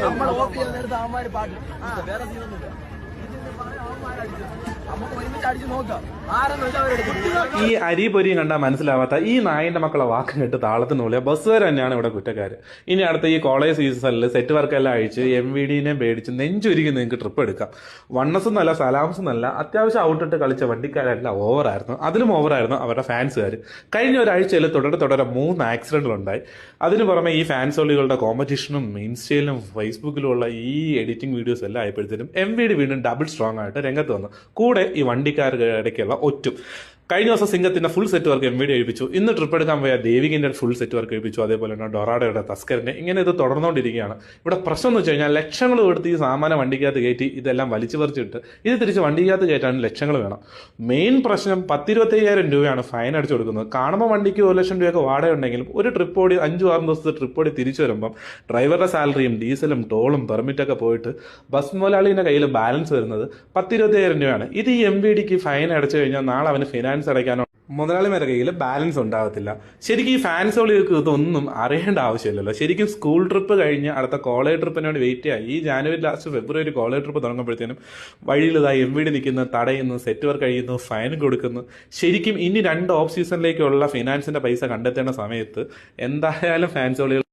നമ്മൾ ഓഫ് ചെയ്യാൻ നേരത്തെ അവന്മാര് പാട്ട് വേറെ സീനൊന്നുമില്ല. ഈ അരി പൊരിയും കണ്ടാൽ മനസ്സിലാവാത്ത ഈ നായിന്റെ മക്കളെ വാക്കും കേട്ട് താളത്തിനുള്ളിൽ ബസ്സുകാർ തന്നെയാണ് ഇവിടെ കുറ്റക്കാര്. ഇനി അടുത്ത ഈ കോളേജ് സീസണിൽ സെറ്റ് വർക്കെല്ലാം അഴിച്ച് MVDനെ പേടിച്ച് നെഞ്ചുരുക്കി നിങ്ങൾക്ക് ട്രിപ്പ് എടുക്കാം. വണ്ണസ് എന്നല്ല സലാംസ് എന്നല്ല, അത്യാവശ്യം ഔട്ടിട്ട് കളിച്ച വണ്ടിക്കാരെല്ലാം ഓവറായിരുന്നു. അതിലും ഓവറായിരുന്നു അവരുടെ ഫാൻസുകാർ. കഴിഞ്ഞ ഒരാഴ്ചയിൽ തുടരെ 3 ആക്സിഡന്റുകൾ ഉണ്ടായി. അതിനു പുറമെ ഈ ഫാൻസോളികളുടെ കോമ്പറ്റീഷനും ഇൻസ്റ്റയിലും ഫേസ്ബുക്കിലുമുള്ള ഈ എഡിറ്റിംഗ് വീഡിയോസ് എല്ലാം ആയപ്പോഴത്തേനും MVD വീണ്ടും ഡബിൾ സ്ട്രോങ് ആയിട്ട് രംഗത്ത് വന്നു. കൂടെ ഈ വണ്ടിക്കാരുടെ ഇടയ്ക്കുള്ള ഒറ്റും. കഴിഞ്ഞ ദിവസം സിംഗത്തിന്റെ ഫുൾ സെറ്റ് വർക്ക് MVD കഴിപ്പിച്ചു. ഇന്ന് ട്രിപ്പ് എടുക്കാൻ പോയ ദേവികിന്റെ ഫുൾ സെറ്റ് വർക്ക് കഴിപ്പിച്ചു. അതേപോലെ തന്നെ ഡൊറാഡയുടെ തസ്കറിന്റെ. ഇങ്ങനെ ഇത് തുടർന്നുകൊണ്ടിരിക്കുകയാണ്. ഇവിടെ പ്രശ്നം എന്ന് വെച്ച് കഴിഞ്ഞാൽ ലക്ഷങ്ങൾ കൊടുത്ത് ഈ സാമാന്യ വണ്ടിക്കകത്ത് കയറ്റി ഇതെല്ലാം വലിച്ചു പറിച്ചിട്ട് ഇത് തിരിച്ച് വണ്ടിക്കകത്ത് കയറ്റാൻ ലക്ഷങ്ങൾ വേണം. മെയിൻ പ്രശ്നം 10-25,000 രൂപയാണ് ഫൈൻ അടിച്ചു കൊടുക്കുന്നത്. കാണുമ്പോൾ വണ്ടിക്ക് 1 ലക്ഷം രൂപയൊക്കെ വാടക ഉണ്ടെങ്കിലും ഒരു ട്രിപ്പ് ഓടി 5-6 ദിവസത്തെ ട്രിപ്പ് ഓടി തിരിച്ചു വരുമ്പം ഡ്രൈവറുടെ സാലറിയും ഡീസലും ടോളും പെർമിറ്റൊക്കെ പോയിട്ട് ബസ് മുതലാളിയുടെ കയ്യിൽ ബാലൻസ് വരുന്നത് 10-25,000 രൂപയാണ്. ഇത് ഈ MVDക്ക് ഫൈൻ അടച്ചു കഴിഞ്ഞാൽ നാളെ അവന് ഫിനാൻസ് അടയ്ക്കാനോ മുതലാളിമാരുടെ കയ്യിൽ ബാലൻസ് ഉണ്ടാകത്തില്ല. ശരിക്കും ഈ ഫാൻസോളികൾക്ക് ഇതൊന്നും അറിയേണ്ട ആവശ്യമില്ലല്ലോ. ശരിക്കും സ്കൂൾ ട്രിപ്പ് കഴിഞ്ഞ് അടുത്ത കോളേജ് ട്രിപ്പിന് വേണ്ടി വെയിറ്റ് ചെയ്യാം. ഈ ജാനുവരി ലാസ്റ്റ് ഫെബ്രുവരി കോളേജ് ട്രിപ്പ് തുടങ്ങുമ്പോഴത്തേനും വഴിയിൽ ഇതായി MVD നിൽക്കുന്നു, തടയുന്നു, സെറ്റ് വർക്ക് കഴിയുന്നു, ഫൈൻ കൊടുക്കുന്നു. ശരിക്കും ഇനി 2 ഓഫ് സീസണിലേക്കുള്ള ഫിനാൻസിന്റെ പൈസ കണ്ടെത്തേണ്ട സമയത്ത് എന്തായാലും ഫാൻസോളികൾ